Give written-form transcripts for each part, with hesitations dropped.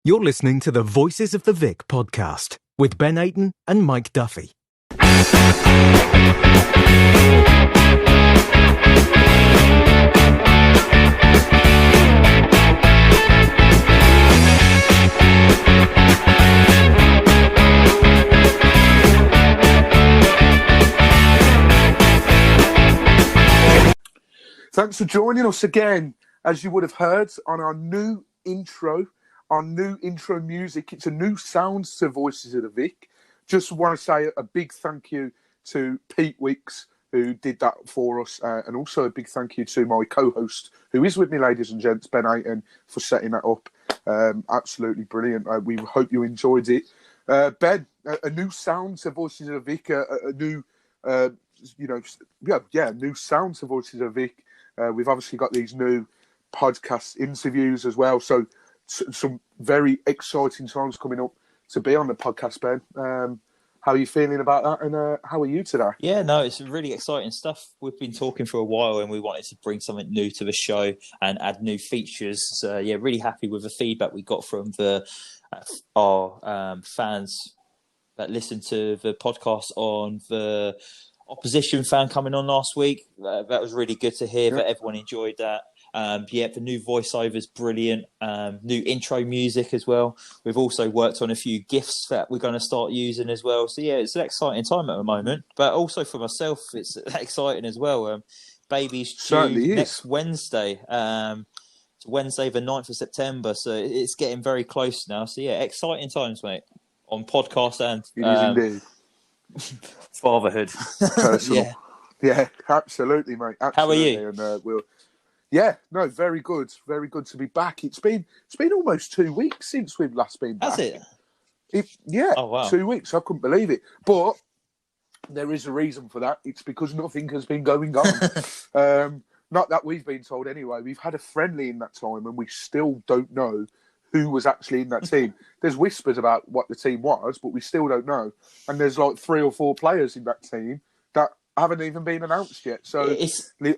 You're listening to the Voices of the Vic podcast with Ben Aiton and Mike Duffy. Thanks for joining us again, as you would have heard, on our new intro music. It's a new sound to Voices of the Vic. Just want to say a big thank you to Pete Weeks, who did that for us, and also a big thank you to my co-host, who is with me, ladies and gents, Ben Aiton, for setting that up. Absolutely brilliant. We hope you enjoyed it. Ben, a new sound to Voices of the Vic, a new, new sound to Voices of the Vic. We've obviously got these new podcast interviews as well, so some very exciting times coming up to be on the podcast, Ben. How are you feeling about that, and how are you today? Yeah, no, it's really exciting stuff. We've been talking for a while and we wanted to bring something new to the show and add new features. So, really happy with the feedback we got from our fans that listened to the podcast on the opposition fan coming on last week. That was really good to hear that everyone enjoyed that. The new voiceover is brilliant. New intro music as well. We've also worked on a few GIFs that we're going to start using as well. So it's an exciting time at the moment. But also for myself, it's exciting as well. Baby's due next Wednesday. It's Wednesday the 9th of September. So it's getting very close now. So exciting times, mate, on podcast and it is indeed. Fatherhood. Personal. Yeah, absolutely, mate. Absolutely. How are you? And very good. Very good to be back. It's been almost 2 weeks since we've last been back. Has it? Oh, wow. 2 weeks. I couldn't believe it. But there is a reason for that. It's because nothing has been going on. Not that we've been told anyway. We've had a friendly in that time and we still don't know who was actually in that team. There's whispers about what the team was, but we still don't know. And there's like 3 or 4 players in that team that haven't even been announced yet. So it's been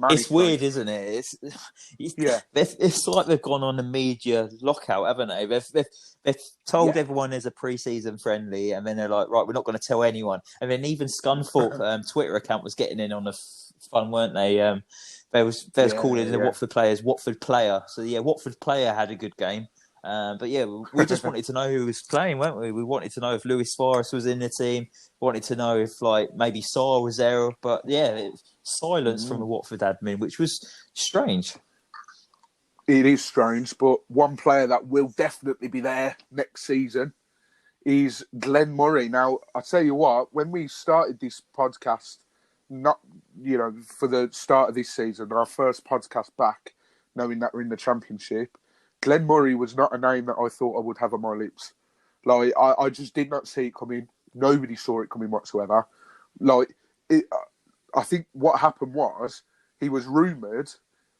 manic. It's weird, isn't it? It's like they've gone on a media lockout, haven't they? They've told everyone there's a pre-season friendly, and then they're like, right, we're not going to tell anyone. And then even Scunthorpe Twitter account was getting in on the fun, weren't they? They was calling the Watford players Watford player. So Watford player had a good game. But we just wanted to know who was playing, weren't we? We wanted to know if Luis Suarez was in the team. We wanted to know if maybe Saar was there. But silence from the Watford admin, which was strange. It is strange, but one player that will definitely be there next season is Glenn Murray. Now, I tell you what, when we started this podcast, for the start of this season, our first podcast back, knowing that we're in the Championship, Glenn Murray was not a name that I thought I would have on my lips. Like, I just did not see it coming. Nobody saw it coming whatsoever. I think what happened was he was rumoured.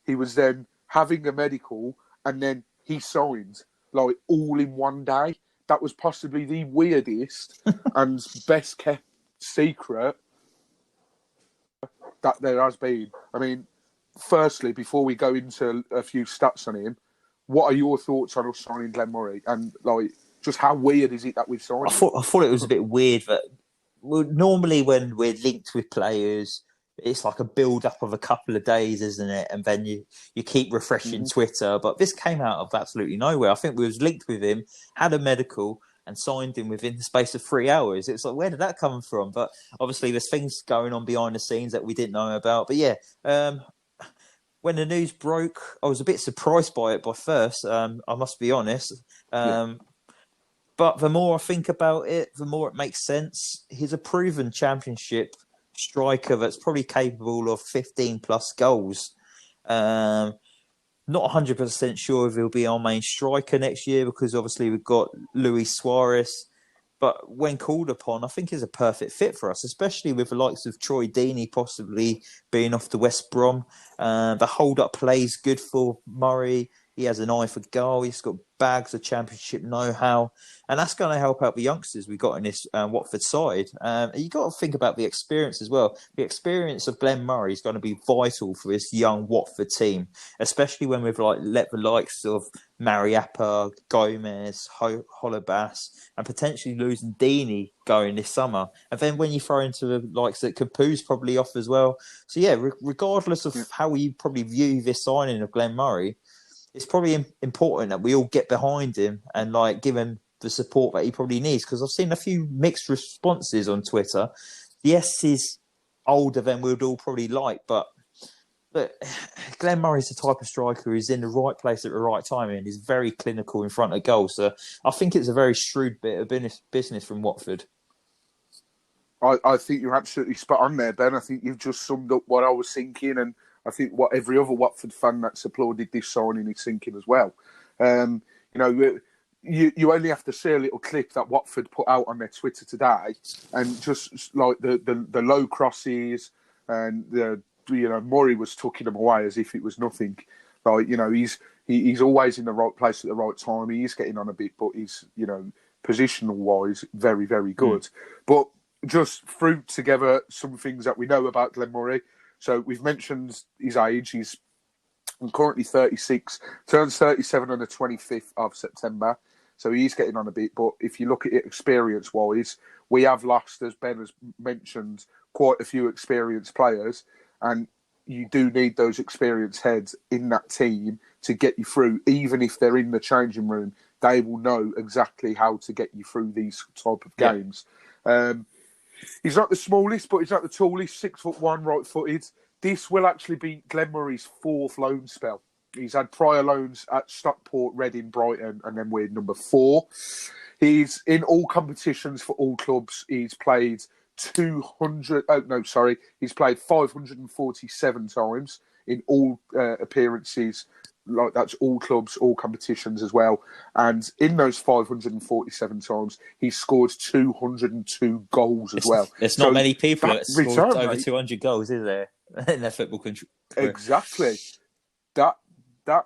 He was then having a medical, and then he signed, like, all in one day. That was possibly the weirdest and best kept secret that there has been. I mean, firstly, before we go into a few stats on him, what are your thoughts on us signing Glenn Murray? And, just how weird is it that we've signed him? I thought it was a bit weird that normally when we're linked with players, it's like a build-up of a couple of days, isn't it? And then you keep refreshing Twitter. But this came out of absolutely nowhere. I think we was linked with him, had a medical, and signed him within the space of 3 hours. It's like, where did that come from? But obviously there's things going on behind the scenes that we didn't know about. But when the news broke, I was a bit surprised by it first, I must be honest. But the more I think about it, the more it makes sense. He's a proven Championship striker that's probably capable of 15-plus goals. Not 100% sure if he'll be our main striker next year because obviously we've got Luis Suarez. But when called upon, I think he's a perfect fit for us, especially with the likes of Troy Deeney possibly being off to West Brom. The hold-up play is good for Murray. He has an eye for goal. He's got bags of Championship know-how. And that's going to help out the youngsters we've got in this Watford side. You got to think about the experience as well. The experience of Glenn Murray is going to be vital for this young Watford team, especially when we've let the likes of Mariappa, Gomez, Holobas, and potentially losing Deeney going this summer. And then when you throw into the likes that Capu's probably off as well. So yeah, regardless of how you probably view this signing of Glenn Murray, it's probably important that we all get behind him and like give him the support that he probably needs. Because I've seen a few mixed responses on Twitter. Yes, he's older than we'd all probably like, but look, Glenn Murray's the type of striker who's in the right place at the right time and is very clinical in front of goal. So I think it's a very shrewd bit of business from Watford. I think you're absolutely spot on there, Ben. I think you've just summed up what I was thinking, and I think what every other Watford fan that's applauded this signing is thinking as well. You know, you only have to see a little clip that Watford put out on their Twitter today, and just like the low crosses and Murray was tucking them away as if it was nothing. Like, you know, he's always in the right place at the right time. He is getting on a bit, but he's, you know, positional wise, very, very good. But just threw together some things that we know about Glenn Murray. So we've mentioned his age. He's currently 36, turns 37 on the 25th of September. So he's getting on a bit. But if you look at it experience-wise, we have lost, as Ben has mentioned, quite a few experienced players. And you do need those experienced heads in that team to get you through. Even if they're in the changing room, they will know exactly how to get you through these type of games. He's not the smallest, but he's not the tallest. 6'1", right-footed. This will actually be Glenn Murray's fourth loan spell. He's had prior loans at Stockport, Reading, Brighton, and then we're number 4. He's in all competitions for all clubs. He's played he's played 547 times in all appearances. Like, that's all clubs, all competitions as well. And in those 547 times, he scored 202 goals as well. There's not many people that scored over 200 goals, is there, in their football career? Exactly. That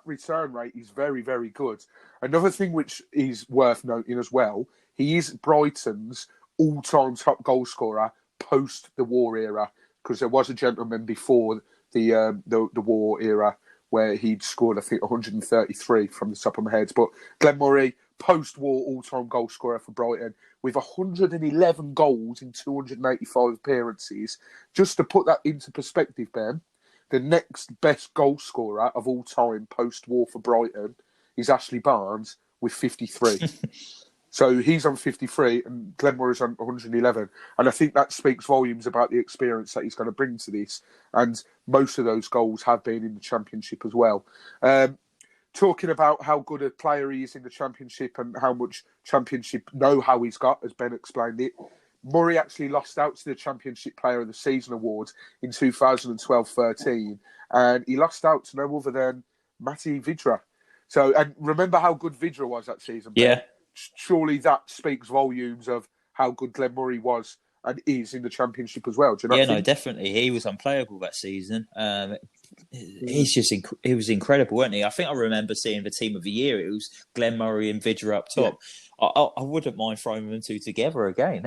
return rate is very, very good. Another thing which is worth noting as well, he is Brighton's all-time top goal scorer post the war era, because there was a gentleman before the war era where he'd scored, I think, 133 from the top of my head. But Glenn Murray, post-war all-time goal scorer for Brighton, with 111 goals in 285 appearances. Just to put that into perspective, Ben, the next best goal scorer of all time post-war for Brighton is Ashley Barnes with 53. So he's on 53 and Glenn Murray's on 111. And I think that speaks volumes about the experience that he's going to bring to this. And most of those goals have been in the Championship as well. Talking about how good a player he is in the Championship and how much Championship know-how he's got, as Ben explained it, Murray actually lost out to the Championship Player of the Season award in 2012-13. And he lost out to no other than Matty Vydra. So, and remember how good Vydra was that season, Ben? Yeah. Surely that speaks volumes of how good Glenn Murray was and is in the Championship as well. Do you know? Yeah, no, definitely. He was unplayable that season. He was incredible, wasn't he? I think I remember seeing the Team of the Year. It was Glenn Murray and Vydra up top. Yeah. I wouldn't mind throwing them two together again.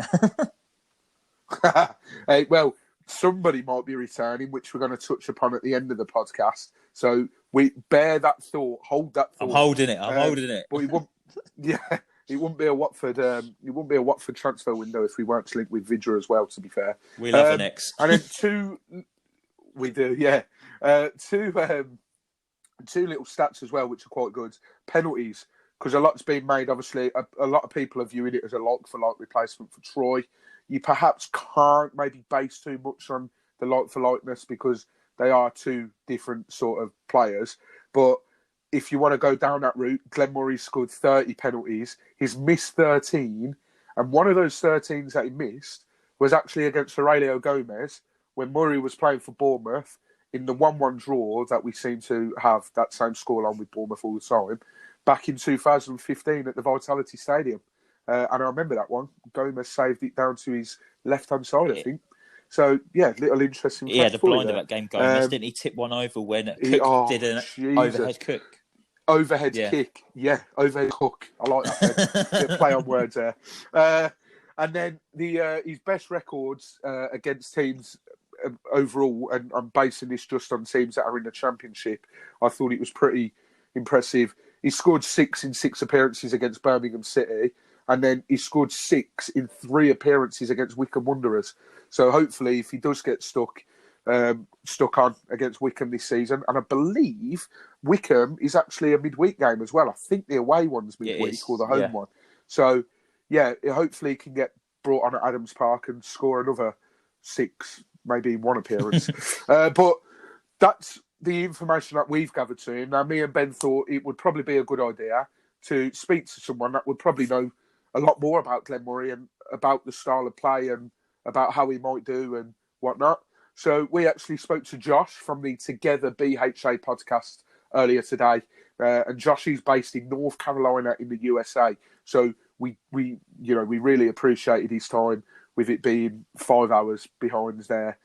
Hey, well, somebody might be returning, which we're going to touch upon at the end of the podcast. So we bear that thought, hold that thought. I'm holding it. But it won't. Yeah. It wouldn't be a Watford transfer window if we weren't linked with Vydra as well, to be fair. We love the next. And then we do, yeah. Two little stats as well, which are quite good. Penalties, because a lot's been made, obviously. A lot of people are viewing it as a like-for-like replacement for Troy. You perhaps can't maybe base too much on the like-for-likeness because they are two different sort of players. But if you want to go down that route, Glenn Murray scored 30 penalties. He's missed 13. And one of those 13s that he missed was actually against Aurelio Gomez when Murray was playing for Bournemouth in the 1-1 draw that we seem to have that same scoreline with Bournemouth all the time, back in 2015 at the Vitality Stadium. And I remember that one. Gomez saved it down to his left-hand side, I think. So, yeah, little interesting fact. Yeah, the blind of that game, Gomez. Didn't he tip one over when Cook did an overhead cook? Overhead kick. Yeah, overhead hook. I like that. Play on words there. And then his best records against teams overall, and I'm basing this just on teams that are in the Championship, I thought it was pretty impressive. He scored 6 in 6 appearances against Birmingham City, and then he scored 6 in 3 appearances against Wycombe Wanderers. So hopefully, if he does get stuck on against Wycombe this season, and I believe Wycombe is actually a midweek game as well. I think the away one's midweek or the home one. So yeah, hopefully he can get brought on at Adams Park and score another 6, maybe 1 appearance. But that's the information that we've gathered to him. Now, me and Ben thought it would probably be a good idea to speak to someone that would probably know a lot more about Glenn Murray and about the style of play and about how he might do and whatnot. So we actually spoke to Josh from the Together BHA podcast earlier today. And Josh is based in North Carolina in the USA. So we really appreciated his time with it being 5 hours behind there.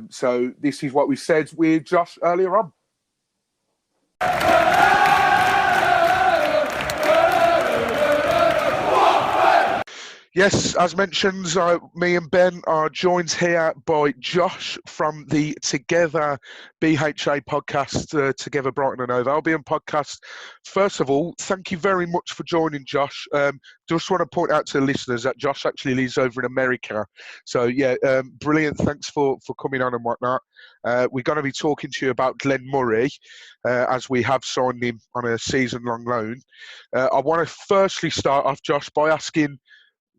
So this is what we said with Josh earlier on. Yes, as mentioned, me and Ben are joined here by Josh from the Together BHA podcast, Together Brighton and Hove Albion podcast. First of all, thank you very much for joining, Josh. Just want to point out to the listeners that Josh actually lives over in America. So, yeah, brilliant. Thanks for coming on and whatnot. We're going to be talking to you about Glenn Murray, as we have signed him on a season-long loan. I want to firstly start off, Josh, by asking,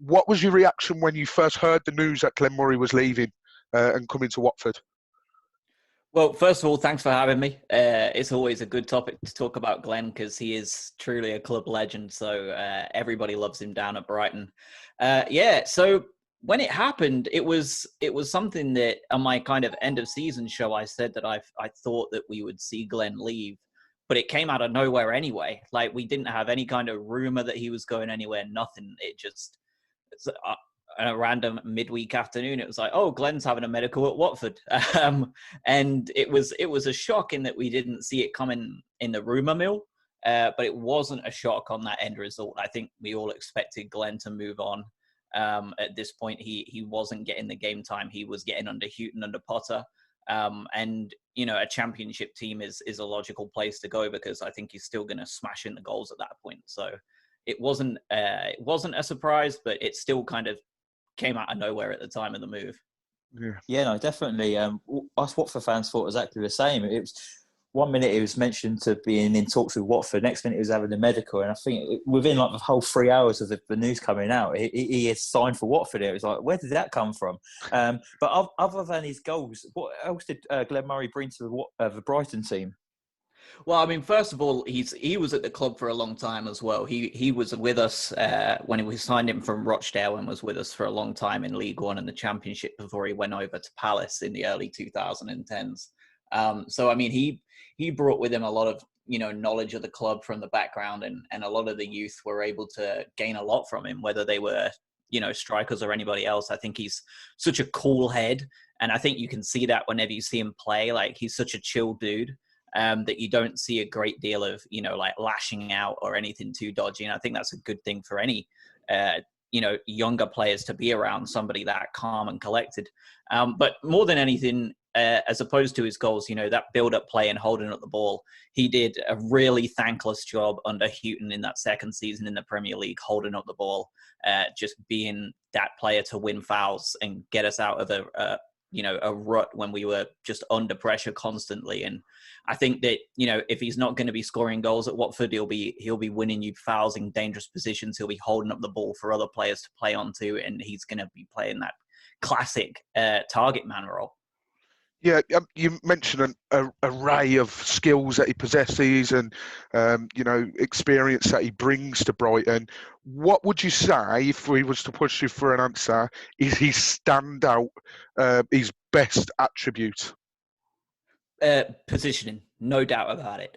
what was your reaction when you first heard the news that Glenn Murray was leaving and coming to Watford? Well, first of all, thanks for having me. It's always a good topic to talk about Glenn because he is truly a club legend. So everybody loves him down at Brighton. So when it happened, it was something that on my kind of end of season show, I said that I thought that we would see Glenn leave, but it came out of nowhere anyway. Like, we didn't have any kind of rumor that he was going anywhere, nothing. A random midweek afternoon, it was like, oh, Glenn's having a medical at Watford. And it was a shock in that we didn't see it coming in the rumour mill, but it wasn't a shock on that end result. I think we all expected Glenn to move on. At this point, he wasn't getting the game time. He was getting under Houghton, under Potter. And, a championship team is a logical place to go because I think he's still going to smash in the goals at that point. So it wasn't a surprise, but it still kind of came out of nowhere at the time of the move. Yeah, no, definitely. Us Watford fans thought exactly the same. It was 1 minute it was mentioned to being in talks with Watford, next minute he was having a medical, and I think within like the whole 3 hours of the news coming out, he had signed for Watford. It was like, where did that come from? But other than his goals, what else did Glenn Murray bring to the Brighton team? Well, I mean, first of all, he was at the club for a long time as well. He was with us when we signed him from Rochdale and was with us for a long time in League One and the Championship before he went over to Palace in the early 2010s. So, I mean, he brought with him a lot of, knowledge of the club from the background, and a lot of the youth were able to gain a lot from him, whether they were, strikers or anybody else. I think he's such a cool head. And I think you can see that whenever you see him play. Like, he's such a chill dude. That you don't see a great deal of, like lashing out or anything too dodgy. And I think that's a good thing for any, younger players to be around somebody that calm and collected. But more than anything, as opposed to his goals, that build-up play and holding up the ball, he did a really thankless job under Houghton in that second season in the Premier League, holding up the ball, just being that player to win fouls and get us out of a rut when we were just under pressure constantly. And I think that, if he's not going to be scoring goals at Watford, he'll be winning you fouls in dangerous positions. He'll be holding up the ball for other players to play onto, and he's going to be playing that classic target man role. Yeah, you mentioned an array of skills that he possesses and, experience that he brings to Brighton. What would you say, if we was to push you for an answer, is his standout, his best attribute? Positioning, no doubt about it.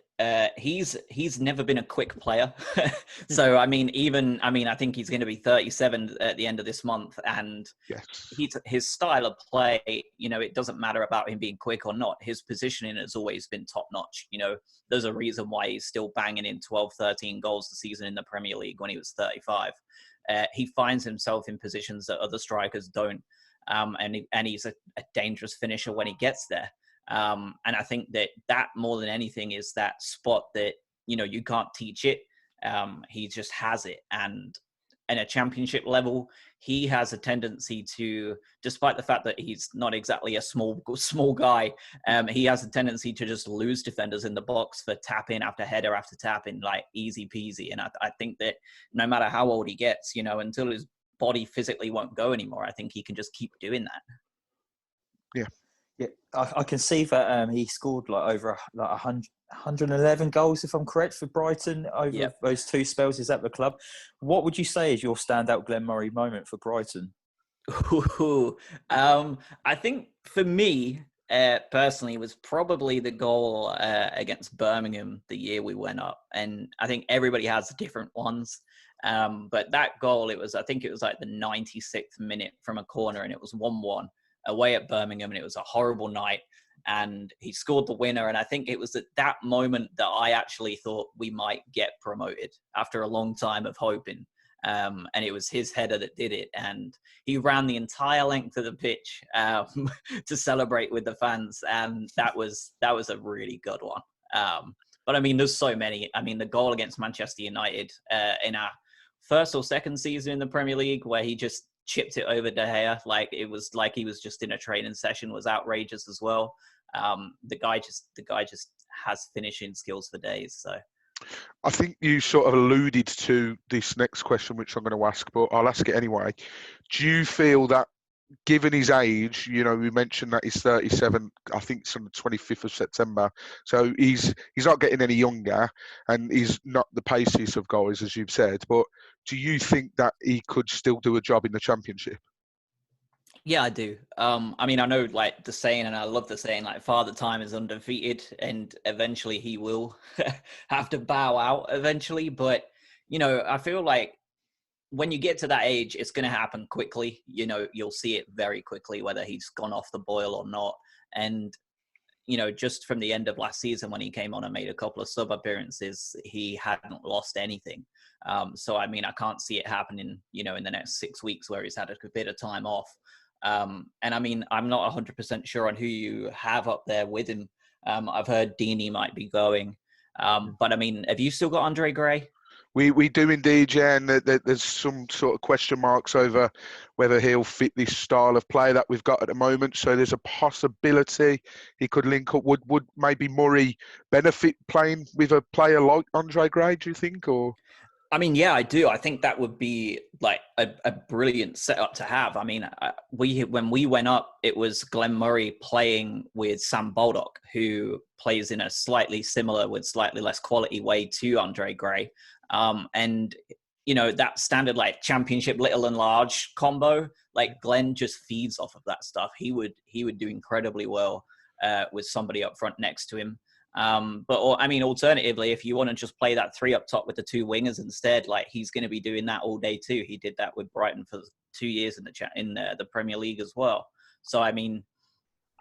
He's never been a quick player. So, I think he's going to be 37 at the end of this month. And yes, his style of play, it doesn't matter about him being quick or not. His positioning has always been top notch. There's a reason why he's still banging in 12, 13 goals a season in the Premier League when he was 35. He finds himself in positions that other strikers don't. And he's a dangerous finisher when he gets there. And I think that more than anything is that spot that you can't teach it. He just has it. And in a championship level, he has a tendency to, despite the fact that he's not exactly a small guy, he has a tendency to just lose defenders in the box for tap in after header after tap in, like easy peasy. And I think that no matter how old he gets, until his body physically won't go anymore, I think he can just keep doing that. Yeah. Yeah, I can see that he scored like over 111 goals, if I'm correct, for Brighton over those two spells he's at the club. What would you say is your standout Glenn Murray moment for Brighton? I think for me, personally, was probably the goal against Birmingham the year we went up. And I think everybody has different ones. But that goal, I think it was like the 96th minute from a corner, and it was 1-1 away at Birmingham, and it was a horrible night. And he scored the winner. And I think it was at that moment that I actually thought we might get promoted after a long time of hoping. And it was his header that did it. And he ran the entire length of the pitch to celebrate with the fans. And that was a really good one. But I mean, there's so many. I mean, the goal against Manchester United in our first or second season in the Premier League, where he just chipped it over De Gea, like it was like he was just in a training session, was outrageous as well. The guy just has finishing skills for days. So I think you sort of alluded to this next question, which I'm going to ask, but I'll ask it anyway. Do you feel that, given his age, we mentioned that he's 37, I think it's on the 25th of September, so he's not getting any younger, and he's not the paciest of guys, as you've said, but do you think that he could still do a job in the Championship? Yeah, I do. I mean, I know like the saying, and I love the saying, like Father Time is undefeated, and eventually he will have to bow out eventually. But, I feel like when you get to that age, it's going to happen quickly. You'll see it very quickly, whether he's gone off the boil or not. And, just from the end of last season, when he came on and made a couple of sub appearances, he hadn't lost anything. So, I mean, I can't see it happening, in the next 6 weeks where he's had a bit of time off. And I mean, I'm not 100% sure on who you have up there with him. I've heard Deeney might be going. But I mean, have you still got Andre Gray? We do indeed, yeah, and there's some sort of question marks over whether he'll fit this style of play that we've got at the moment. So there's a possibility he could link up. Would maybe Murray benefit playing with a player like Andre Gray, do you think? Or I mean, yeah, I do. I think that would be like a brilliant setup to have. I mean, when we went up, it was Glenn Murray playing with Sam Baldock, who plays in a slightly similar with slightly less quality way to Andre Gray. And, that standard like Championship little and large combo, like Glenn just feeds off of that stuff. He would do incredibly well with somebody up front next to him. Alternatively, if you want to just play that three up top with the two wingers instead, like he's going to be doing that all day too. He did that with Brighton for 2 years in the Premier League as well. So, I mean,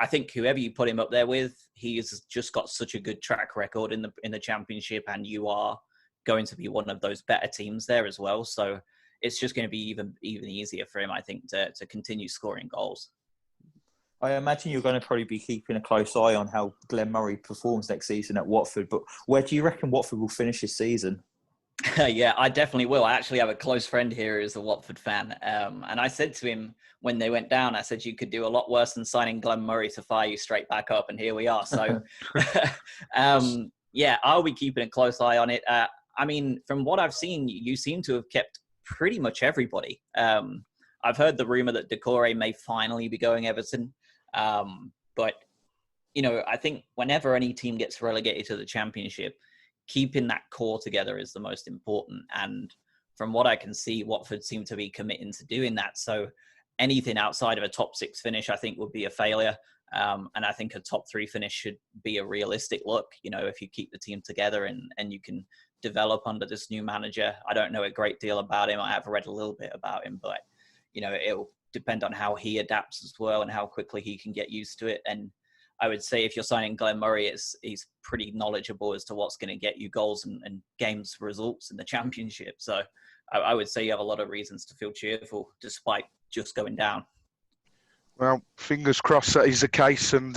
I think whoever you put him up there with, he's just got such a good track record in the Championship, and you are going to be one of those better teams there as well. So it's just going to be even easier for him, I think, to continue scoring goals. I imagine you're going to probably be keeping a close eye on how Glenn Murray performs next season at Watford. But where do you reckon Watford will finish this season? Yeah, I definitely will. I actually have a close friend here who's a Watford fan. And I said to him when they went down, I said, you could do a lot worse than signing Glenn Murray to fire you straight back up. And here we are. So, yeah, I'll be keeping a close eye on it. I mean, from what I've seen, you seem to have kept pretty much everybody. I've heard the rumor that Decore may finally be going Everton. But, I think whenever any team gets relegated to the Championship, keeping that core together is the most important. And from what I can see, Watford seem to be committing to doing that. So anything outside of a top 6 finish, I think, would be a failure. And I think a top 3 finish should be a realistic look, if you keep the team together and you can develop under this new manager. I don't know a great deal about him. I have read a little bit about him, but, it'll depend on how he adapts as well and how quickly he can get used to it. And I would say if you're signing Glenn Murray, he's pretty knowledgeable as to what's going to get you goals and games results in the Championship. So I would say you have a lot of reasons to feel cheerful despite just going down. Well, fingers crossed that is the case, and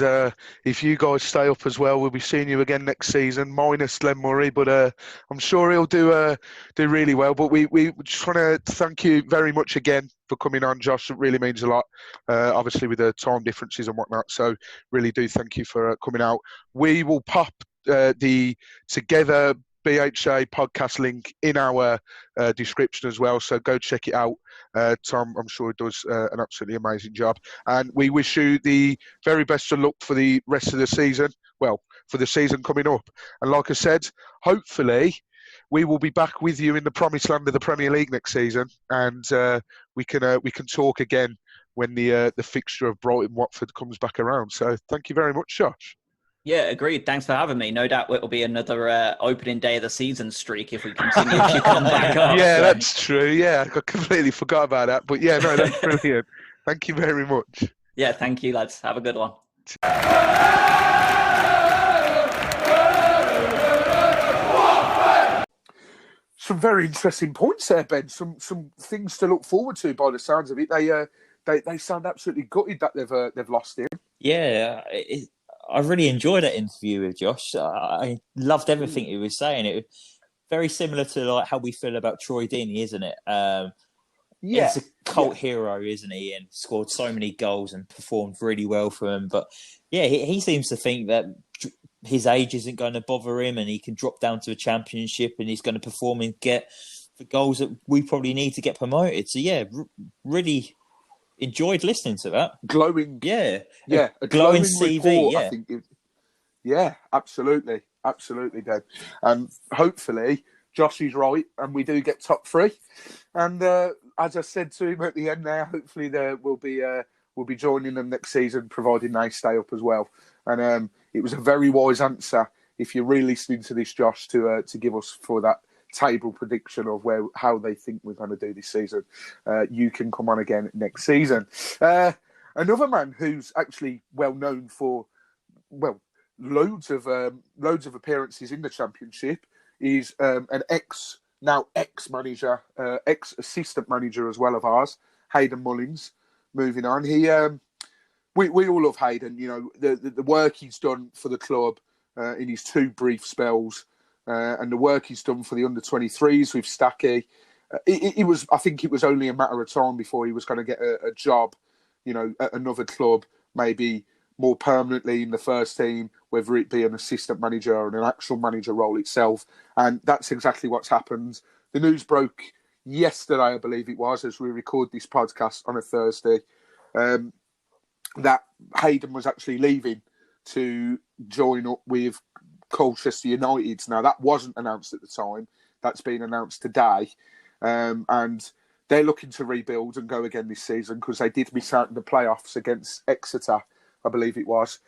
if you guys stay up as well, we'll be seeing you again next season, minus Glenn Murray, but I'm sure he'll do really well. But we just want to thank you very much again for coming on, Josh. It really means a lot, obviously with the time differences and whatnot. So really do thank you for coming out. We will pop the Together BHA podcast link in our description as well, so go check it out. Tom, I'm sure, does an absolutely amazing job, and we wish you the very best of luck for the rest of the season. Well, for the season coming up, and like I said, hopefully we will be back with you in the promised land of the Premier League next season, and we can talk again when the fixture of Brighton Watford comes back around. So thank you very much, Josh. Yeah, agreed. Thanks for having me. No doubt it'll be another opening day of the season streak if we continue to come back up. Yeah, so. That's true. Yeah, I completely forgot about that. But yeah, no, that's brilliant. Thank you very much. Yeah, thank you, lads. Have a good one. Some very interesting points there, Ben. Some things to look forward to by the sounds of it. They sound absolutely gutted that they've lost him. Yeah, I really enjoyed that interview with Josh. I loved everything he was saying. It was very similar to like how we feel about Troy Deeney, isn't it? He's a cult hero, isn't he? And scored so many goals and performed really well for him. But yeah, he seems to think that his age isn't going to bother him, and he can drop down to a championship and he's going to perform and get the goals that we probably need to get promoted. So yeah, really enjoyed listening to that. Glowing, a glowing CV. Report, yeah, I think absolutely, Dan. And hopefully Josh is right, and we do get top three. And as I said to him at the end, there, hopefully we'll be joining them next season, providing they stay up as well. And it was a very wise answer, if you're really listening to this, Josh, to give us for that table prediction of how they think we're going to do this season. You can come on again next season. Another man who's actually well known for loads of appearances in the Championship is an ex-manager, ex-assistant manager as well of ours, Aiton Mullins. Moving on, we all love Aiton. You know, the work he's done for the club in his two brief spells. And the work he's done for the under-23s with Stacky. I think it was only a matter of time before he was going to get a job, you know, at another club, maybe more permanently in the first team, whether it be an assistant manager or an actual manager role itself. And that's exactly what's happened. The news broke yesterday, I believe it was, as we record this podcast on a Thursday, that Aiton was actually leaving to join up with Colchester United. Now, that wasn't announced at the time. That's been announced today. And they're looking to rebuild and go again this season because they did miss out in the playoffs against Exeter, I believe it was.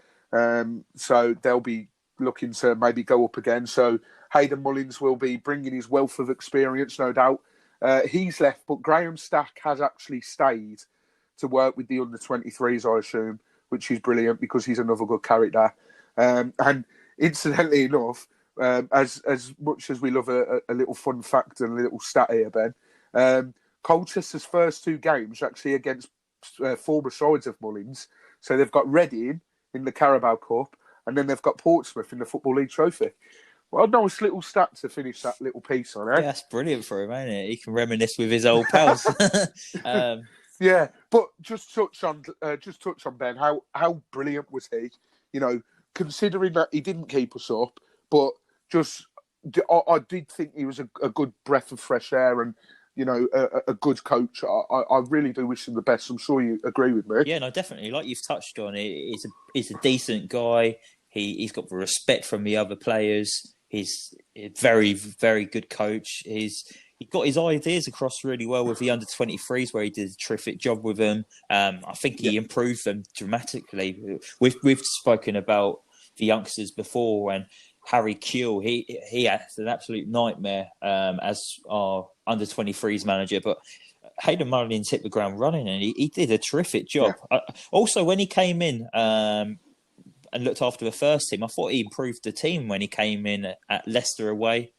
So they'll be looking to maybe go up again. So Aiton Mullins will be bringing his wealth of experience, no doubt. He's left, but Graham Stack has actually stayed to work with the under-23s, I assume, which is brilliant because he's another good character. And incidentally enough, as much as we love a little fun fact and a little stat here, Ben, Colchester's first two games are actually against former sides of Mullins. So they've got Reading in the Carabao Cup, and then they've got Portsmouth in the Football League Trophy. Well, a nice little stat to finish that little piece on, eh? Yeah, that's brilliant for him, ain't it? He can reminisce with his old pals. Yeah, but just touch on Ben. How brilliant was he? You know, considering that he didn't keep us up, but I did think he was a good breath of fresh air and, you know, a good coach. I really do wish him the best. I'm sure you agree with me. Yeah, no, definitely. Like you've touched on, he's a decent guy. He's got the respect from the other players. He's a very, very good coach. He got his ideas across really well with the under-23s, where he did a terrific job with them. I think he improved them dramatically. We've spoken about the youngsters before, and Harry Kuehl, he had an absolute nightmare as our under-23s manager, but Aiton Mullins hit the ground running, and he did a terrific job. Yeah. Also, when he came in and looked after the first team, I thought he improved the team when he came in at Leicester away.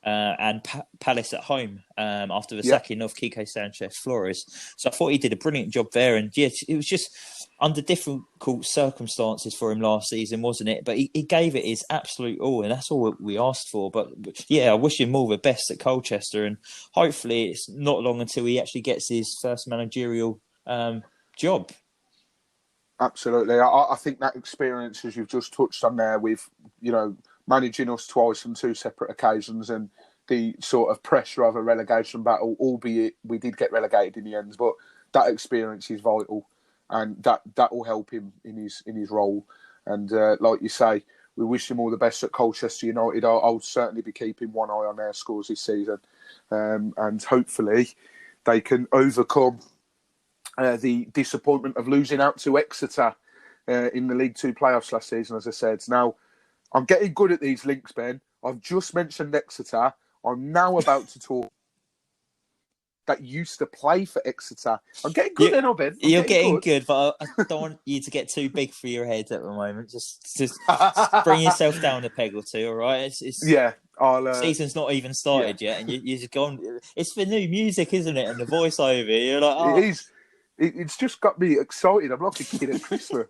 and Palace at home after the Yeah. sacking of Quique Sanchez Flores. So I thought he did a brilliant job there. And yeah, it was just under difficult circumstances for him last season, wasn't it? But he gave it his absolute all, and that's all we asked for. But yeah, I wish him all the best at Colchester, and hopefully it's not long until he actually gets his first managerial job. Absolutely. I think that experience, as you've just touched on there, with, managing us twice on two separate occasions and the sort of pressure of a relegation battle, albeit we did get relegated in the end, but that experience is vital, and that will help him in his role. And like you say, we wish him all the best at Colchester United. I'll certainly be keeping one eye on their scores this season, and hopefully they can overcome the disappointment of losing out to Exeter in the League Two playoffs last season, as I said. Now, I'm getting good at these links, Ben. I've just mentioned Exeter. I'm now about to talk that used to play for Exeter. I'm getting good then, Ben. You're getting good, but I don't want you to get too big for your head at the moment. Just bring yourself down a peg or two, all right? Yeah. Season's not even started yet, and you're just gone. It's the new music, isn't it? And the voiceover. You're like, oh. It is. It's just got me excited. I'm like a kid at Christmas.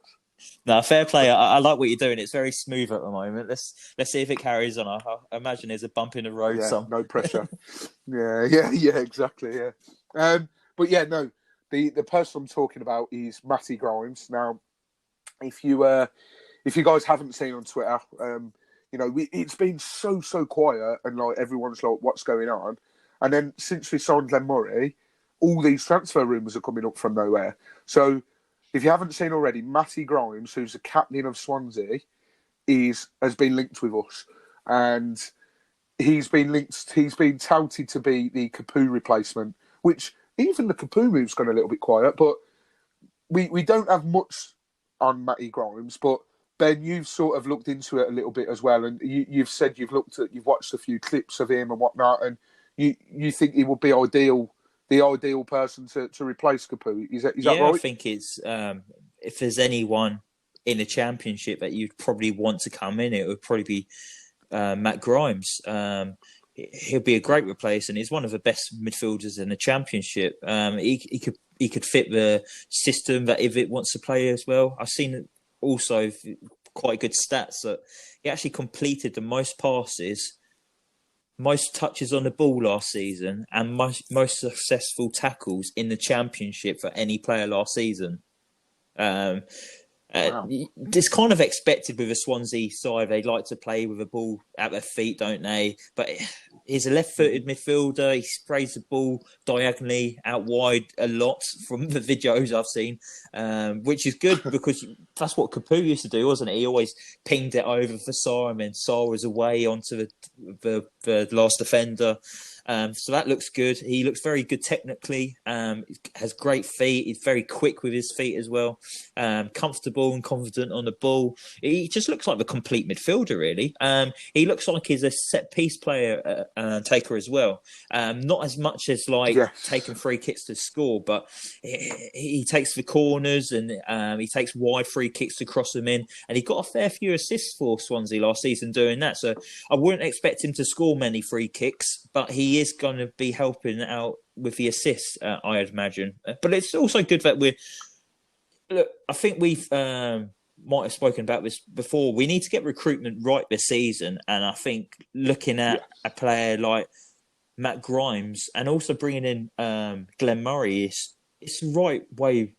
No, fair play. I like what you're doing. It's very smooth at the moment. Let's see if it carries on. I imagine there's a bump in the road. Yeah, no pressure. yeah, exactly. Yeah, but yeah, no. The person I'm talking about is Matty Grimes. Now, if you guys haven't seen on Twitter, it's been so quiet, and like everyone's like, what's going on? And then since we signed Glenn Murray, all these transfer rumours are coming up from nowhere. So if you haven't seen already, Matty Grimes, who's the captain of Swansea, has been linked with us. And he's been touted to be the Capoue replacement, which even the Capoue move's gone a little bit quiet. But we don't have much on Matty Grimes. But Ben, you've sort of looked into it a little bit as well. And you've said you've watched a few clips of him and whatnot. And you think he would be the ideal person to replace Capoue. Is that right? I think it's if there's anyone in the Championship that you'd probably want to come in, it would probably be Matt Grimes. He'll be a great replacement. He's one of the best midfielders in the Championship. He could fit the system that if it wants to play as well. I've seen also quite good stats that he actually completed the most passes, most touches on the ball last season, and most successful tackles in the Championship for any player last season. Wow. It's kind of expected with a Swansea side. They like to play with the ball at their feet, don't they? But he's a left-footed midfielder. He sprays the ball diagonally out wide a lot from the videos I've seen, which is good because that's what Capoue used to do, wasn't it? He always pinged it over for Sarr, and then Sarr was away onto the last defender. So that looks good. He looks very good technically. Has great feet. He's very quick with his feet as well. Comfortable and confident on the ball. He just looks like the complete midfielder, really. He looks like he's a set piece player taker as well. Not as much as taking free kicks to score, but he takes the corners and he takes wide free kicks to cross them in. And he got a fair few assists for Swansea last season doing that. So I wouldn't expect him to score many free kicks, but he is going to be helping out with the assists, I'd imagine. But it's also good that I think we've might have spoken about this before. We need to get recruitment right this season, and I think looking at a player like Matt Grimes and also bringing in Glenn Murray it's the right way.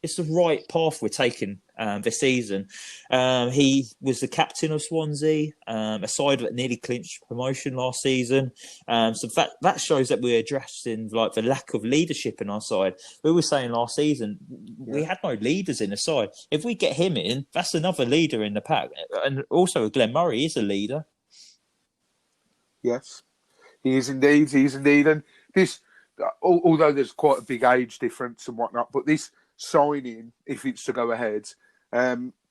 It's the right path we're taking this season. He was the captain of Swansea, a side that nearly clinched promotion last season. So that shows that we're addressing the lack of leadership in our side. We were saying last season we had no leaders in the side. If we get him in, that's another leader in the pack. And also Glenn Murray is a leader. Yes, he is indeed. And this, although there's quite a big age difference and whatnot, but this signing, if it's to go ahead,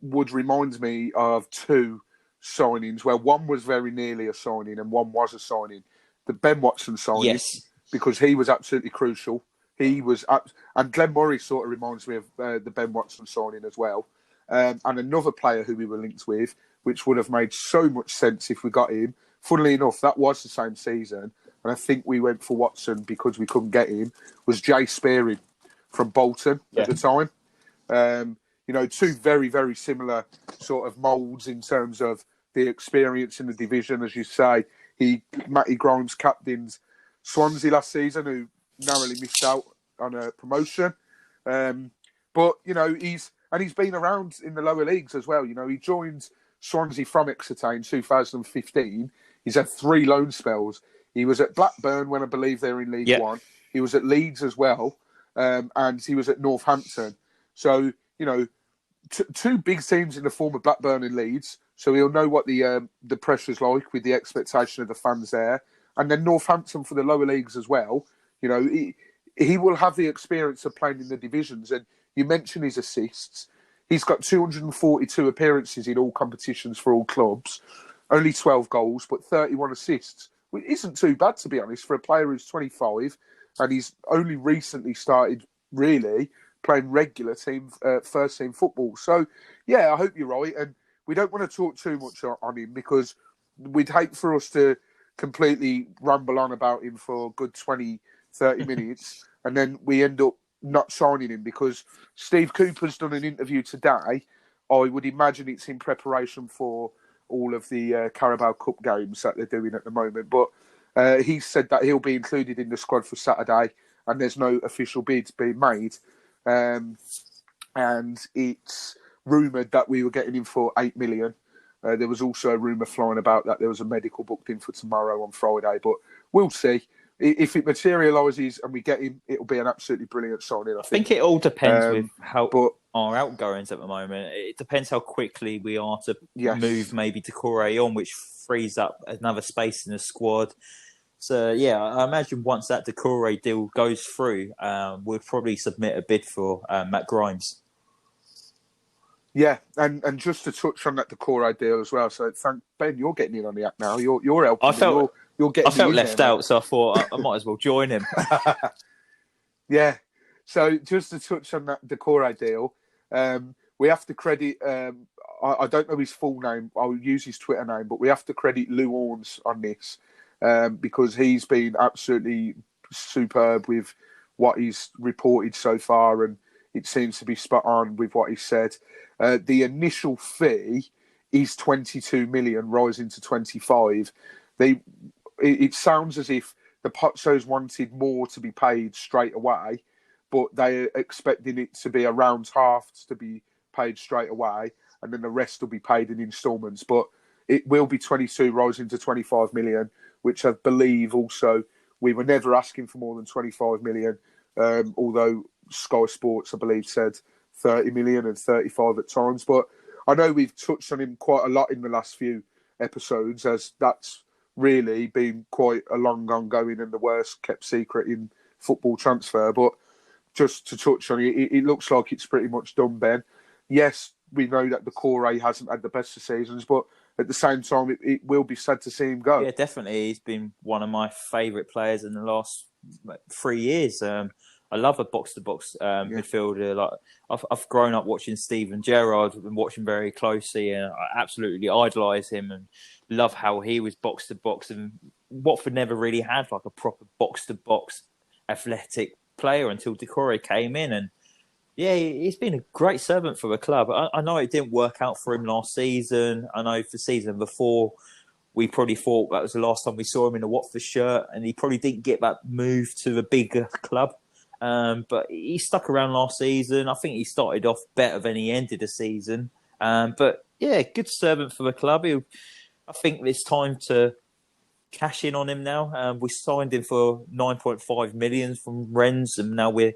would remind me of two signings where one was very nearly a signing and one was a signing. The Ben Watson signing, because he was absolutely crucial. He was, and Glenn Murray sort of reminds me of the Ben Watson signing as well. And another player who we were linked with, which would have made so much sense if we got him, funnily enough, that was the same season, and I think we went for Watson because we couldn't get him, was Jay Spearing from Bolton at the time. Two very, very similar sort of moulds in terms of the experience in the division. As you say, Matty Grimes captained Swansea last season, who narrowly missed out on a promotion. But he's been around in the lower leagues as well. He joined Swansea from Exeter in 2015. He's had 3 loan spells. He was at Blackburn when I believe they're in League One. He was at Leeds as well, and he was at Northampton. So, 2 big teams in the form of Blackburn and Leeds. So he'll know what the pressure's like with the expectation of the fans there. And then Northampton for the lower leagues as well. He will have the experience of playing in the divisions. And you mentioned his assists. He's got 242 appearances in all competitions for all clubs. Only 12 goals, but 31 assists. Which isn't too bad, to be honest, for a player who's 25. And he's only recently started, really, playing regular first team football. So, yeah, I hope you're right. And we don't want to talk too much on him because we'd hate for us to completely ramble on about him for a good 20, 30 minutes. And then we end up not signing him because Steve Cooper's done an interview today. I would imagine it's in preparation for all of the Carabao Cup games that they're doing at the moment. But he said that he'll be included in the squad for Saturday and there's no official bids being made. And it's rumoured that we were getting him for 8 million. There was also a rumour flying about that there was a medical booked in for tomorrow on Friday, but we'll see. If it materialises and we get him, it'll be an absolutely brilliant signing. I think it all depends with our outgoings at the moment. It depends how quickly we are to move maybe Decore on, which frees up another space in the squad. So, yeah, I imagine once that Decore deal goes through, we'll probably submit a bid for Matt Grimes. Yeah, and just to touch on that Decore deal as well. So, thank Ben, you're getting in on the act now. You're helping. I felt left out, so I thought I might as well join him. Yeah. So just to touch on that Decore deal, we have to credit. I don't know his full name. I'll use his Twitter name, but we have to credit Lou Orns on this because he's been absolutely superb with what he's reported so far, and it seems to be spot on with what he said. The initial fee is 22 million, rising to 25. It sounds as if the Potsos wanted more to be paid straight away, but they're expecting it to be around half to be paid straight away, and then the rest will be paid in instalments. But it will be 22 rising to 25 million, which I believe also we were never asking for more than 25 million, although Sky Sports, I believe, said 30 million and 35 at times. But I know we've touched on him quite a lot in the last few episodes, as that's really been quite a long ongoing and the worst kept secret in football transfer. But just to touch on it looks like it's pretty much done, Ben. Yes, we know that Decore hasn't had the best of seasons, but at the same time, it will be sad to see him go. Yeah, definitely. He's been one of my favourite players in the last 3 years. I love a box-to-box midfielder. Like I've grown up watching Steven Gerrard and watching very closely, and I absolutely idolise him and love how he was box-to-box. And Watford never really had like a proper box-to-box athletic player until Decore came in. And yeah, he's been a great servant for the club. I know it didn't work out for him last season. I know for the season before, we probably thought that was the last time we saw him in a Watford shirt, and he probably didn't get that move to a bigger club. But he stuck around last season. I think he started off better than he ended the season. But yeah, good servant for the club. I think it's time to cash in on him now. We signed him for 9.5 million from Rennes, and now we're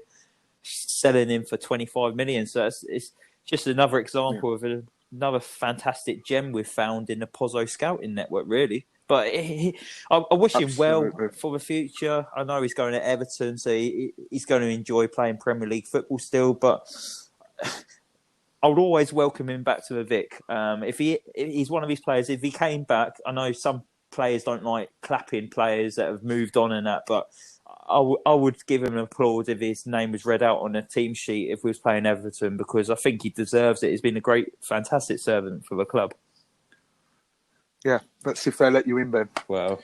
selling him for 25 million. So it's just another example of another fantastic gem we've found in the Pozzo scouting network, really. But I wish him well for the future. I know he's going to Everton, so he's going to enjoy playing Premier League football still. But I would always welcome him back to the Vic. If he's one of these players, if he came back, I know some players don't like clapping players that have moved on and that, but I would give him an applause if his name was read out on a team sheet if we was playing Everton, because I think he deserves it. He's been a great, fantastic servant for the club. Yeah, let's see if they let you in, Ben. Well,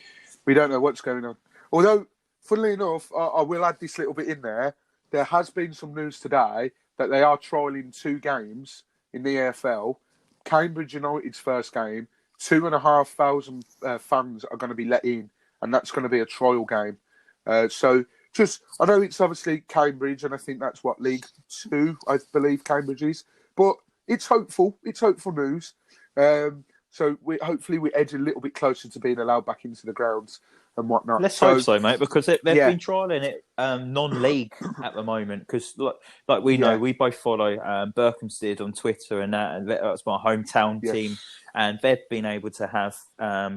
We don't know what's going on. Although, funnily enough, I will add this little bit in there. There has been some news today that they are trialling 2 games in the AFL. Cambridge United's first game, 2,500 fans are going to be let in, and that's going to be a trial game. So, I know it's obviously Cambridge, and I think that's what League 2, I believe Cambridge is. But it's hopeful. It's hopeful news. So hopefully we edge a little bit closer to being allowed back into the grounds and whatnot. let's hope so, mate, because they've Yeah. been trialling it non-league at the moment. Because, like we know, we both follow Berkhamsted on Twitter and that, and that's my hometown team. And they've been able to have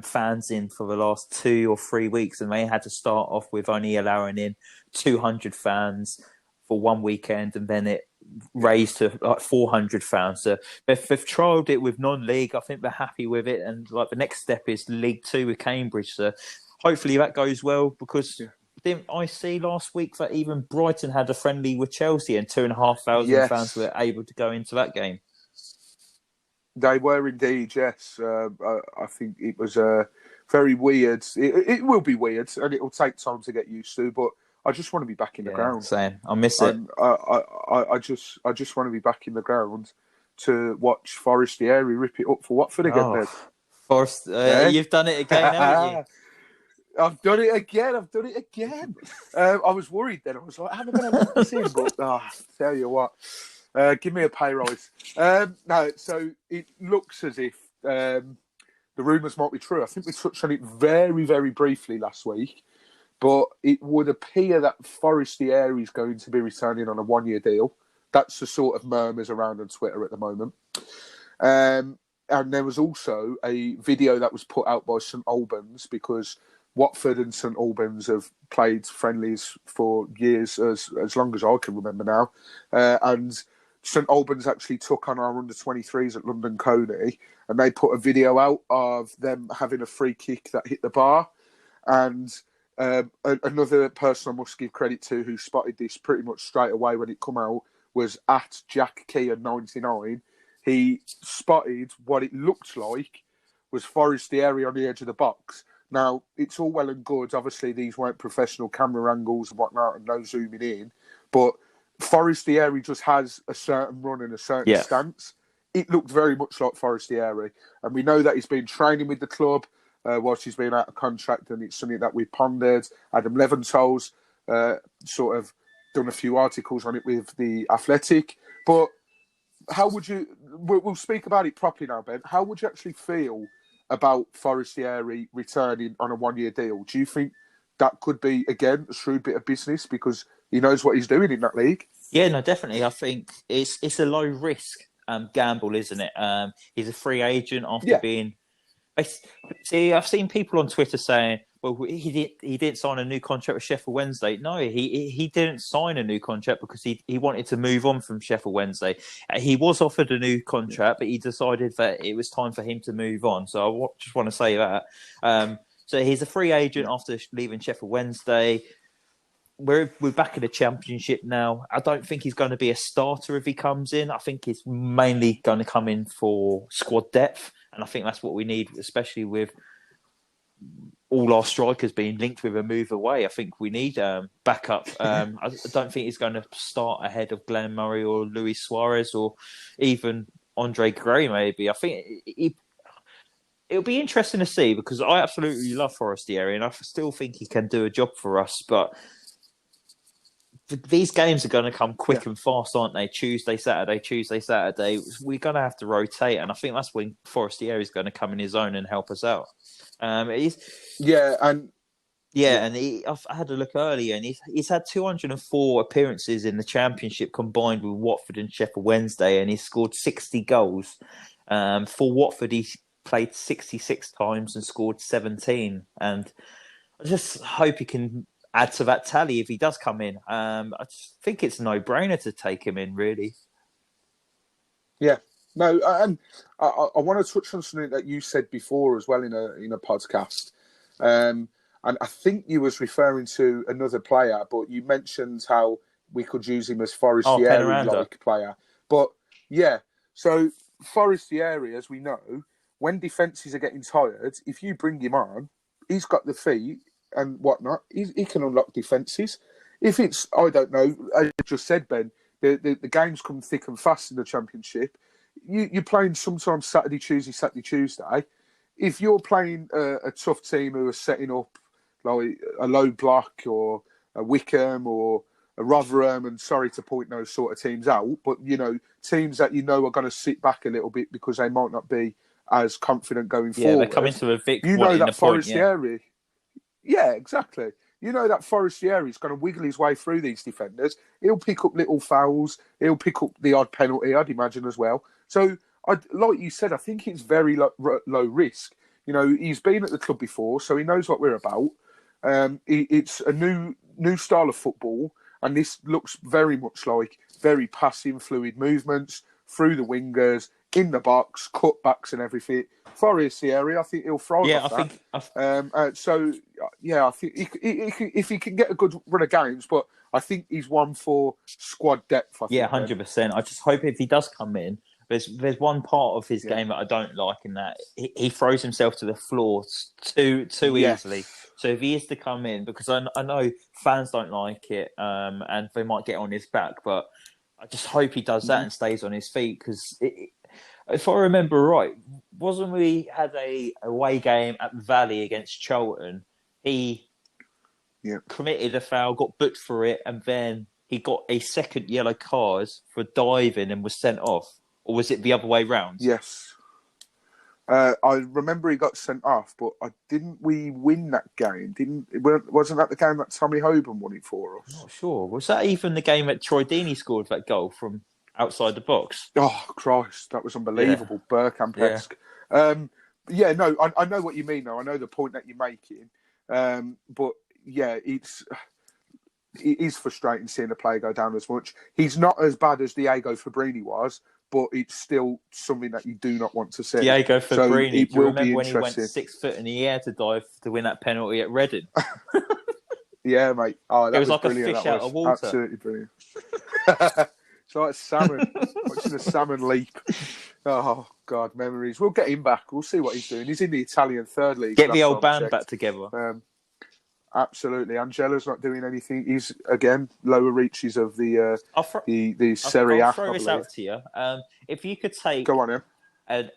fans in for the last 2 or 3 weeks, and they had to start off with only allowing in 200 fans for one weekend, and then it raised to like 400 fans. So they've trialled it with non-league. I think they're happy with it, and like the next step is League 2 with Cambridge. So hopefully that goes well, because didn't I see last week that even Brighton had a friendly with Chelsea and 2,500 fans were able to go into that game? They were indeed, yes. I think it was very weird. It will be weird, and it will take time to get used to, but I just want to be back in the ground. Same. I miss it. I just want to be back in the ground to watch Forestieri rip it up for Watford again. Ben. Forrest, you've done it again, haven't you? I've done it again. I was worried then. I was like, how am I going to let this in? But tell you what, give me a pay rise. No, so it looks as if the rumours might be true. I think we touched on it very, very briefly last week. But it would appear that Forestieri is going to be returning on a 1-year deal. That's the sort of murmurs around on Twitter at the moment. And there was also a video that was put out by St Albans, because Watford and St Albans have played friendlies for years, as long as I can remember now. And St Albans actually took on our under-23s at London Coney, and they put a video out of them having a free kick that hit the bar. And another person I must give credit to who spotted this pretty much straight away when it come out was at Jack Keir 99. He spotted what it looked like was Forestieri on the edge of the box. Now, it's all well and good. Obviously, these weren't professional camera angles and whatnot, and no zooming in. But Forestieri just has a certain run and a certain stance. It looked very much like Forestieri. And we know that he's been training with the club whilst he's been out of contract, and it's something that we pondered. Adam Leventhal's sort of done a few articles on it with The Athletic. But how would you... We'll speak about it properly now, Ben. How would you actually feel about Forestieri returning on a 1-year deal? Do you think that could be, again, a shrewd bit of business because he knows what he's doing in that league? Yeah, no, definitely. I think it's a low risk gamble, isn't it? He's a free agent after being... See, I've seen people on Twitter saying, well, he didn't sign a new contract with Sheffield Wednesday. No, he didn't sign a new contract because he wanted to move on from Sheffield Wednesday. He was offered a new contract, but he decided that it was time for him to move on. So I just want to say that. So he's a free agent after leaving Sheffield Wednesday. We're back in the Championship now. I don't think he's going to be a starter if he comes in. I think he's mainly going to come in for squad depth. And I think that's what we need, especially with all our strikers being linked with a move away. I think we need backup. I don't think he's going to start ahead of Glenn Murray or Luis Suarez or even Andre Gray, maybe. I think it'll be interesting to see, because I absolutely love Forestieri and I still think he can do a job for us. But these games are going to come quick and fast, aren't they? Tuesday, Saturday. We're going to have to rotate, and I think that's when Forestieri is going to come in his own and help us out. I've had a look earlier, and he's had 204 appearances in the Championship combined with Watford and Sheffield Wednesday, and he's scored 60 goals. For Watford, he played 66 times and scored 17, and I just hope he can add to that tally if he does come in. I just think it's a no-brainer to take him in, really. Yeah. No, and I want to touch on something that you said before as well in a podcast. And I think you was referring to another player, but you mentioned how we could use him as Forestieri-like player. But, yeah, so Forestieri, as we know, when defences are getting tired, if you bring him on, he's got the feet and whatnot. He can unlock defences. If it's, I don't know, as you just said, Ben, the games come thick and fast in the Championship. You're playing sometimes Saturday, Tuesday. If you're playing a tough team who are setting up like a low block or a Wickham or a Rotherham, and sorry to point those sort of teams out, but, teams that are going to sit back a little bit because they might not be as confident going forward. Yeah, they're coming to a Vic. That Forestieri. Yeah, exactly. That Forestieri is going to wiggle his way through these defenders. He'll pick up little fouls. He'll pick up the odd penalty, I'd imagine, as well. So, like you said, I think it's very low risk. He's been at the club before, so he knows what we're about. It's a new style of football, and this looks very much like very passive, fluid movements through the wingers, in the box, cutbacks and everything. Forestieri, I think he'll thrive off that. I think if he can get a good run of games, but I think he's one for squad depth. 100%. I just hope if he does come in, there's one part of his game that I don't like, in that he throws himself to the floor too easily. So if he is to come in, because I know fans don't like it, and they might get on his back, but I just hope he does that and stays on his feet, because if I remember right, wasn't we had a away game at the Valley against Charlton? He committed a foul, got booked for it, and then he got a second yellow card for diving and was sent off. Or was it the other way round? Yes. I remember he got sent off, but didn't we win that game? Wasn't that the game that Tommy Hoban won it for us? I'm not sure. Was that even the game that Troy Deeney scored that goal from outside the box? Oh, Christ, that was unbelievable. Yeah. Bergkamp-esque. I know what you mean, though. I know the point that you're making. But, yeah, it is frustrating seeing the player go down as much. He's not as bad as Diego Fabrini was, but it's still something that you do not want to see. Diego Fabrini, do you remember when he went 6 foot in the air to dive to win that penalty at Reading? Yeah, mate. Oh, that it was like brilliant. A fish out of water. Absolutely brilliant. It's like a salmon, watching a salmon leap. Oh, God, memories. We'll get him back. We'll see what he's doing. He's in the Italian third league. Get the old band back together. Absolutely. Angela's not doing anything. He's, again, lower reaches of the Serie A. I'll throw this out to you. If you could take Go on, a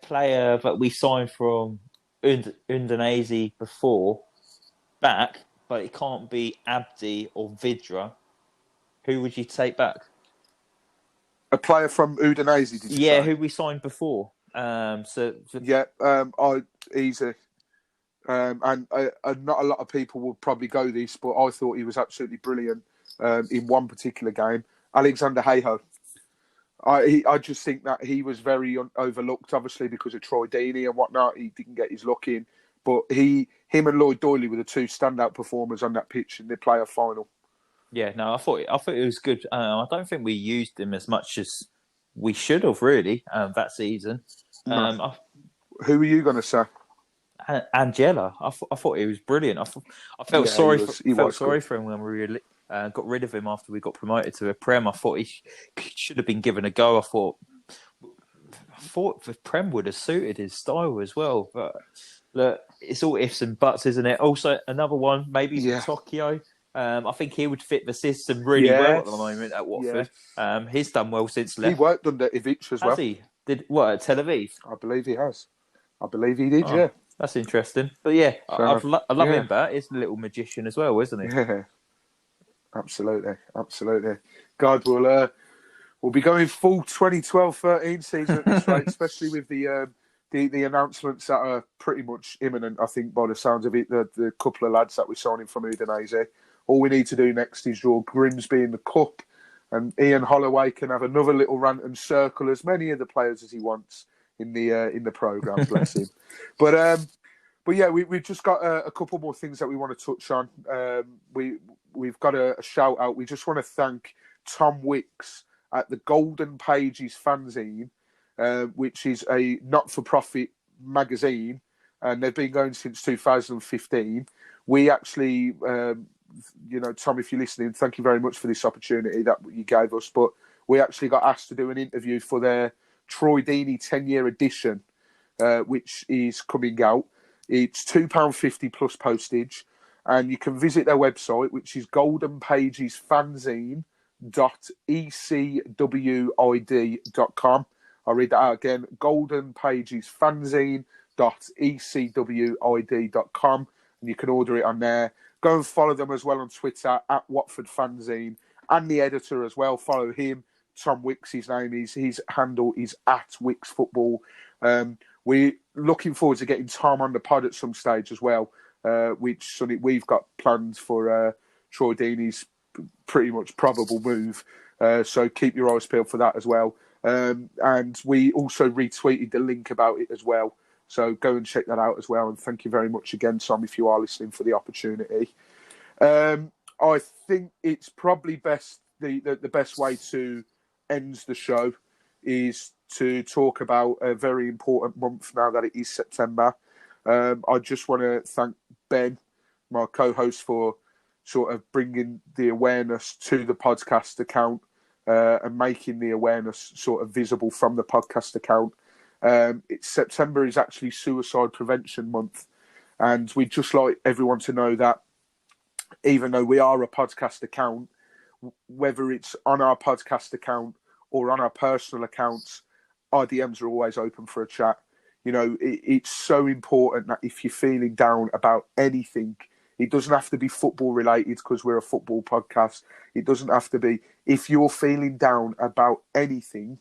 player that we signed from Udinese before back, but it can't be Abdi or Vidra, who would you take back? A player from Udinese, did you say? Yeah, who we signed before. Easy. And not a lot of people will probably go this, but I thought he was absolutely brilliant in one particular game. Alexander Hayho. I just think that he was very overlooked, obviously, because of Troy Deeney and whatnot. He didn't get his look in. But him and Lloyd Doyley were the two standout performers on that pitch in the playoff final. Yeah, no, I thought it was good. I don't think we used him as much as we should have, really, that season. No. Who were you going to say? Angela. I thought he was brilliant. I felt sorry for him when we got rid of him after we got promoted to a Prem. I thought he should have been given a go. I thought the Prem would have suited his style as well. But look, it's all ifs and buts, isn't it? Also, another one, maybe Tokyo. I think he would fit the system really well at the moment at Watford. Yeah. He's done well since left. He worked under Ivic as well. Has he? Did what at Tel Aviv? I believe he has. I believe he did. Yeah. That's interesting. But yeah, I love him back. He's a little magician as well, isn't he? Yeah. Absolutely. God, we'll be going full 2012-13 season at this rate, especially with the announcements that are pretty much imminent, I think, by the sounds of it. The couple of lads that we're signing from Udinese. All we need to do next is draw Grimsby in the Cup, and Ian Holloway can have another little rant and circle as many of the players as he wants in the programme, bless him. But yeah, we've just got a couple more things that we want to touch on. We've got a shout out. We just want to thank Tom Wicks at the Golden Pages fanzine, which is a not-for-profit magazine, and they've been going since 2015. We actually, Tom, if you're listening, thank you very much for this opportunity that you gave us. But we actually got asked to do an interview for their Troy Deeney 10-year edition, which is coming out. It's £2.50 plus postage, and you can visit their website, which is goldenpagesfanzine.ecwid.com. I'll read that out again, goldenpagesfanzine.ecwid.com, and you can order it on there. Go and follow them as well on Twitter, at Watford Fanzine, and the editor as well. Follow him, Tom Wicks, his name is. His handle is at Wicks Football. We're looking forward to getting Tom on the pod at some stage as well, which something we've got planned for Troy Deeney's pretty much probable move. So keep your eyes peeled for that as well. And we also retweeted the link about it as well. So go and check that out as well. And thank you very much again, Tom, if you are listening, for the opportunity. I think it's probably best, the best way to end the show is to talk about a very important month now that it is September. I just want to thank Ben, my co-host, for sort of bringing the awareness to the podcast account and making the awareness sort of visible from the podcast account. September is actually Suicide Prevention Month, and we'd just like everyone to know that even though we are a podcast account, whether it's on our podcast account or on our personal accounts, our DMs are always open for a chat. You know, it's so important that if you're feeling down about anything, it doesn't have to be football related because we're a football podcast. It doesn't have to be. If you're feeling down about anything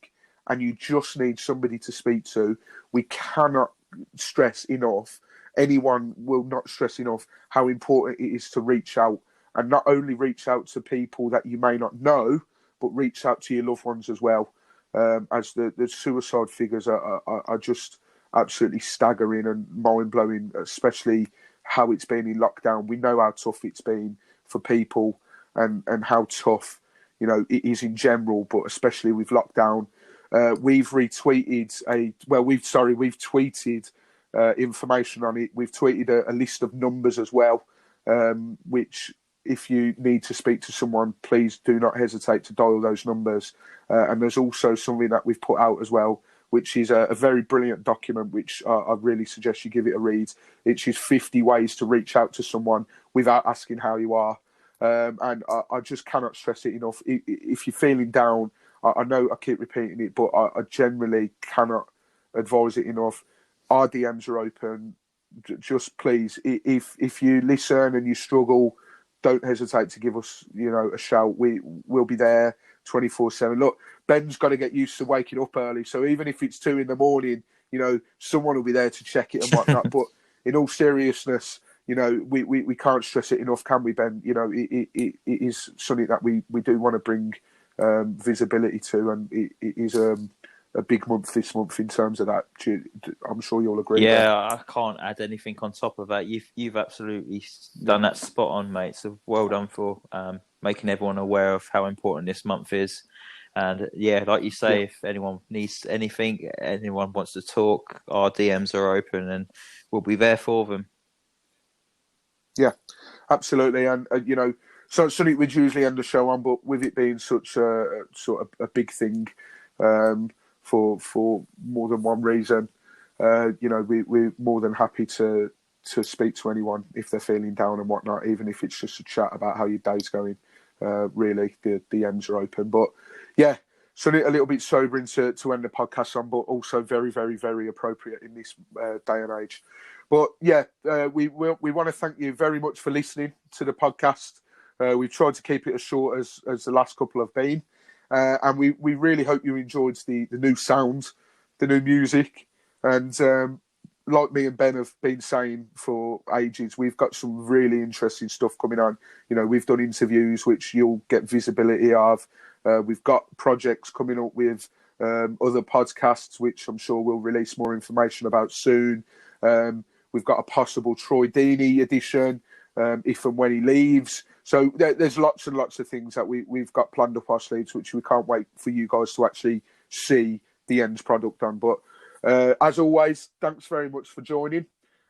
and you just need somebody to speak to, we cannot stress enough. Anyone will not stress enough how important it is to reach out, and not only reach out to people that you may not know, but reach out to your loved ones as well. As the suicide figures are just absolutely staggering and mind-blowing, especially how it's been in lockdown. We know how tough it's been for people and how tough, you know, it is in general, but especially with lockdown. We've tweeted information on it. We've tweeted a list of numbers as well, which if you need to speak to someone, please do not hesitate to dial those numbers. And there's also something that we've put out as well, which is a very brilliant document, which I really suggest you give it a read. It's just 50 ways to reach out to someone without asking how you are. And I just cannot stress it enough. If you're feeling down, I know I keep repeating it, but I generally cannot advise it enough. Our DMs are open. Just please, if you listen and you struggle, don't hesitate to give us, you know, a shout. We'll be there 24/7. Look, Ben's got to get used to waking up early, so even if it's 2 a.m, you know, someone will be there to check it and whatnot. But in all seriousness, you know, we can't stress it enough, can we, Ben? You know, it is something that we do want to bring visibility to, and it is a big month this month in terms of that. I'm sure you'll agree. Yeah, there. I can't add anything on top of that. You've absolutely done that spot on, mate. So well done for making everyone aware of how important this month is. And yeah, like you say, if anyone needs anything, anyone wants to talk, our DMs are open and we'll be there for them. Yeah, absolutely. And you know, so something we'd usually end the show on, but with it being such a sort of a big thing, for more than one reason, you know, we're more than happy to speak to anyone if they're feeling down and whatnot, even if it's just a chat about how your day's going. Really, the DMs are open. But yeah, something a little bit sobering to end the podcast on, but also very, very, very appropriate in this day and age. But yeah, we want to thank you very much for listening to the podcast. We've tried to keep it as short as the last couple have been. And we really hope you enjoyed the new sound, the new music. And like me and Ben have been saying for ages, we've got some really interesting stuff coming on. You know, we've done interviews, which you'll get visibility of. We've got projects coming up with other podcasts, which I'm sure we'll release more information about soon. We've got a possible Troy Deeney edition, if and when he leaves. So there's lots and lots of things that we've got planned up our sleeves, which we can't wait for you guys to actually see the end product on. But as always, thanks very much for joining.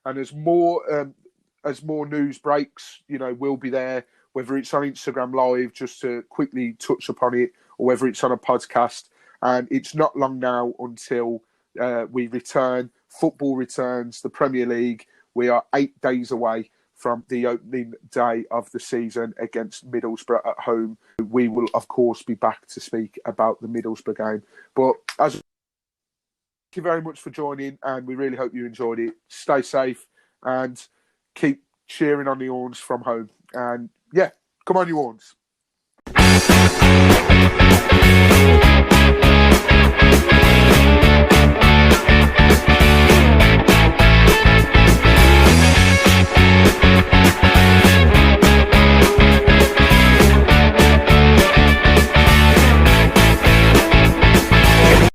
And as more news breaks, you know, we'll be there, whether it's on Instagram Live just to quickly touch upon it, or whether it's on a podcast. And it's not long now until we return. Football returns, the Premier League. We are 8 days away from the opening day of the season against Middlesbrough at home. We will, of course, be back to speak about the Middlesbrough game. But thank you very much for joining, and we really hope you enjoyed it. Stay safe and keep cheering on the Horns from home. And yeah, come on, you Horns.